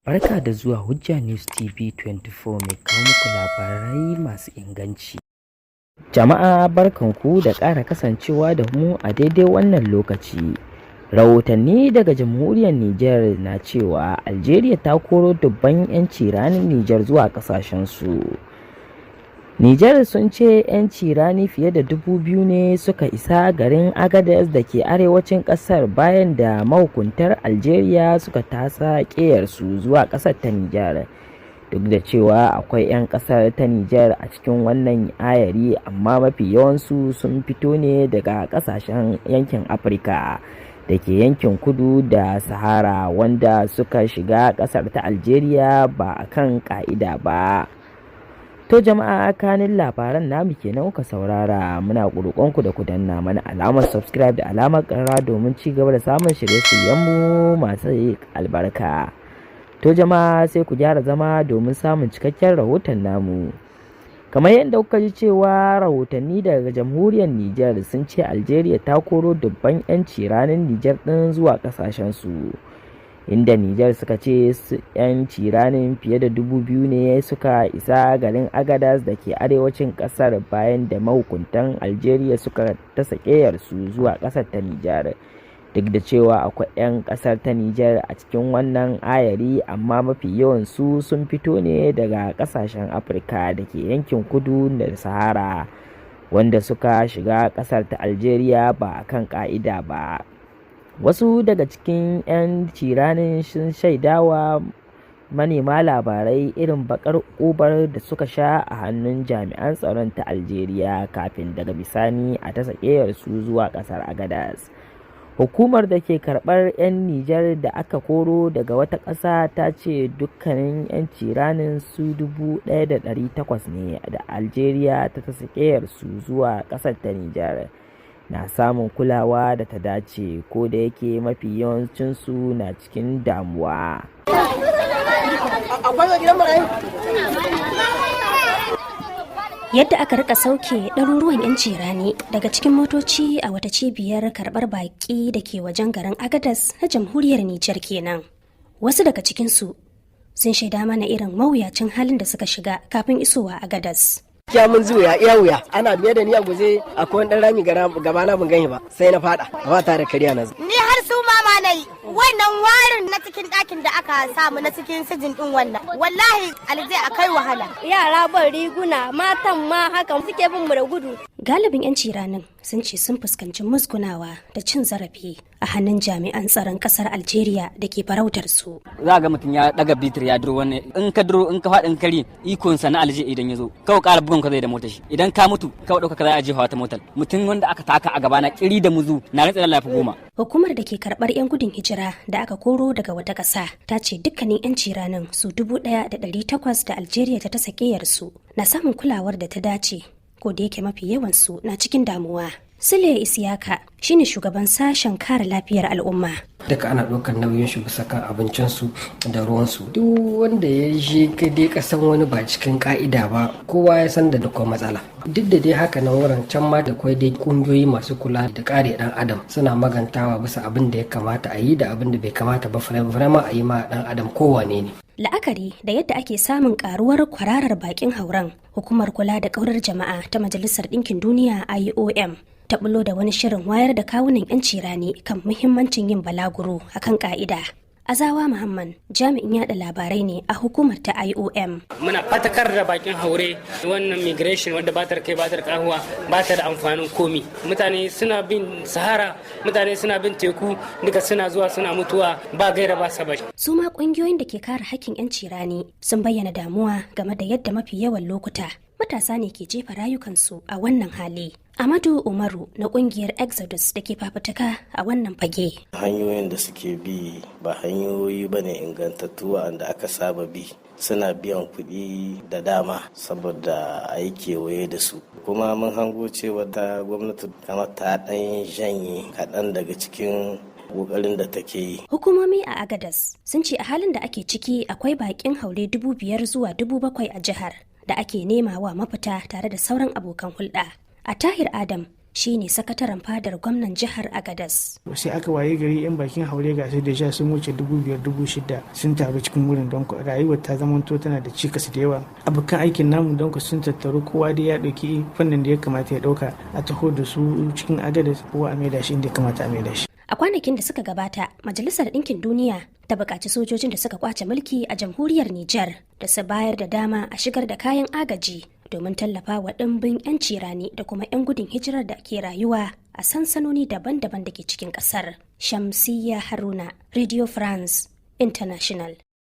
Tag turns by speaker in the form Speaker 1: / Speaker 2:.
Speaker 1: Barka da zuwa Hujja News TV 24 mai kawo muku labarai masu inganci. Jama'a barkanku da ƙara kasancewa da mu a daidai wannan lokaci. Rahotanni daga jamhuriyar Nijar na cewa Algeria ta koro dubban 'yanci ranar Nijar zuwa ƙasashensu. Nijar sun ce 'yanci rani fiye da 2,000 ne suka isa garin Agadez da ke arewacin ƙasar bayan da mahukuntar Algeria suka tasa ƙeyarsu zuwa ƙasar ta Nijar. Duk da cewa akwai 'yan ƙasar ta Nijar a cikin wannan ayari, amma mafi yawansu sun fito ne daga ƙasashen yankin Afirka da ke yankin kudu da Sahara, wanda suka shiga ƙasar ta Algeria ba a kan ƙa'ida ba. To jama'a, kanin labaran namu kenan kuka saurara. Muna ƙoƙonku da ku danna mana alamar subscribe da alamar ƙararrawa domin ci gaba da samun shirye-shiryenmu masu albarka. To jama'a, sai ku gyara zama domin samun cikakken rahoton namu. Kamar yadda kuka ji cewa rahotanni daga jamhuriyar Nijar sun ce Algeria ta koro dubban 'yanci ranar Nijar ɗin zuwa ƙasashensu. Inda Nijar suka ce 'yanci ranar fiye da 2,000 ne suka isa garin Agadez da ke arewacin kasar bayan da mahukuntan Algeria suka tasa ƙeyarsu zuwa kasar ta Nijar. Duk da cewa akwai 'yan kasar ta Nijar a cikin wannan ayari, amma mafi yawansu sun fito ne daga kasashen Afirka da ke yankin kudu da Sahara, wanda suka shiga kasar ta Algeria ba a kan ƙa'ida ba. Wasu daga cikin 'yan ciranin sun shaidawa manema labarai irin bakar ƙubar da suka sha a hannun jami'an tsaron ta Algeria kafin daga bisani a tasa ƙeyarsu zuwa ƙasar Agadez. Hukumar da ke karɓar 'yan Nijar da aka koro daga wata ƙasa ta ce dukkanin 'yan ciranin su 1,800 ne da Algeria ta tasa ƙeyarsu zuwa ƙasar ta Nijar. Na samun kulawa da ta dace, ko da yake mafi yawancinsu na cikin damuwa.
Speaker 2: Yadda aka rika sauke ɗaruruwan 'yanci rani daga cikin motoci a wata cibiyar karɓar baƙi da ke wajen garin Agadez na jamhuriyar Nijar kenan. Wasu daga cikinsu sun shaida mana irin mawuyacin halin da suka shiga kafin isowa Agadez.
Speaker 3: Kiya mun zuwa iya wuya, ana biye da ni a guje, akwai wani dan rami gaba na ban gani ba, sai na fada ba tare kariya na.
Speaker 4: Ni har su mama nayi wannan warin na cikin ɗakin da aka samu na cikin sijin din wannan, wallahi alje akai wahala.
Speaker 5: Yara ban riguna, matan ma haka suke bin mu da gudu.
Speaker 2: Galibin 'yanci ranin sun ce sun fuskanci musgunawa da cin zarafi a hannun jami'an tsaron kasar Algeria da ke farautar su.
Speaker 6: Za ga mutum ya daga bitir ya duro wani, in ka faɗin kari ikon sa na Algeria idan ya zo kawai ƙara bugun ka zai da motar shi, idan ka mutu kawai ɗauka ka za a jefa ta motar. Mutum wanda aka taka a gaba na kiri da muzu na rantsa da lafi 10.
Speaker 2: Hukumar da ke karɓar 'yan gudun hijira da aka koro daga wata ƙasa ta ce dukkanin 'yanci ranin su 1,800 da Algeria ta tasa ƙeyarsu na samun kulawar da ta dace, ko da yake mafi yawansu na cikin damuwa. Sule Isiyaka shine shugaban sashen kare lafiyar al'umma.
Speaker 3: Duka ana ɗaukar nauyin shi bisa kan abincinsu da ruwansu. Duk wanda ya je kai dai kasan wani ba cikin ka'ida ba, kowa ya san da akwai matsala. Duk da dai haka nan wurin can ma da kwai dai kungiyoyi masu kula da kare dan adam suna magantawa bisa abin da ya kamata a yi da abin da bai kamata ba, vraiment a yi ma dan adam kowane ne.
Speaker 2: La'akari da yadda ake samun karuwar kwararar bakin hauren, hukumar kula da ƙaurar jama'a ta Majalisar Ɗinkin Duniya IOM ta bulo da wani shirin wayar da kawunan 'yanci rani kan muhimmancin yin balaguro akan ka'ida. Azawa Muhammad jami'in yada labarai ne a hukumar ta IOM.
Speaker 7: Muna fatakar da bakin haure wannan migration wadda ba ta kai ba ta kahuwa ba ta da amfanin komi. Mutane suna bin Sahara, mutane suna bin teku, duka suna zuwa suna mutuwa ba gaira ba sabari.
Speaker 2: Su ma kungiyoyin da ke kare hakkin 'yanci rani sun bayyana damuwa game da yadda mafi yawan lokuta matasa ne ke jefa rayukansu a wannan hali. Amadu Umaru na kungiyar Exodus da ke fafutuka a wannan fage.
Speaker 8: Hanyoyin da suke bi ba hanyoyi ba ne ingantattu wanda aka saba bi. Suna biyan kuɗi da dama saboda a yi kewaye da su. Kuma mun hango cewa ta gwamnati kamar ta ɗan janye kaɗan daga cikin ƙoƙarin da take yi.
Speaker 2: Hukumomi a Agadez sun ce a halin da ake ciki akwai baƙin haure 5,000 zuwa 7,000 a jihar da ake nema wa mafita tare da sauran abokan hulɗa. A Tahir Adam shine sakataren fadar gwamnan jihar Agadas.
Speaker 9: Sai aka waye gari 'yan bakin haure ga sai da sha sun wuce 5,000-6,000 sun taru cikin wurin don rayuwar ta zamanto tana da cikas da yawa. Abokan aikin namu don sun tattaru kowa dai ya ɗauki fannin da ya kamata ya ɗauka a taho da su cikin Agadas kowa a maida shi inda ya kamata a maida shi.
Speaker 2: A kwanakin da suka gabata, Majalisar Ɗinkin Duniya ta buƙaci sojojin da suka kwace mulki a jamhuriyar Nijar da su bayar da dama a shigar da kayan agaji domin tallafa wa ɗimbin 'yanci rani da kuma 'yan gudun hijirar da ke rayuwa a sansanoni daban-daban da ke cikin ƙasar. Shamsiyya Haruna, Radio France International.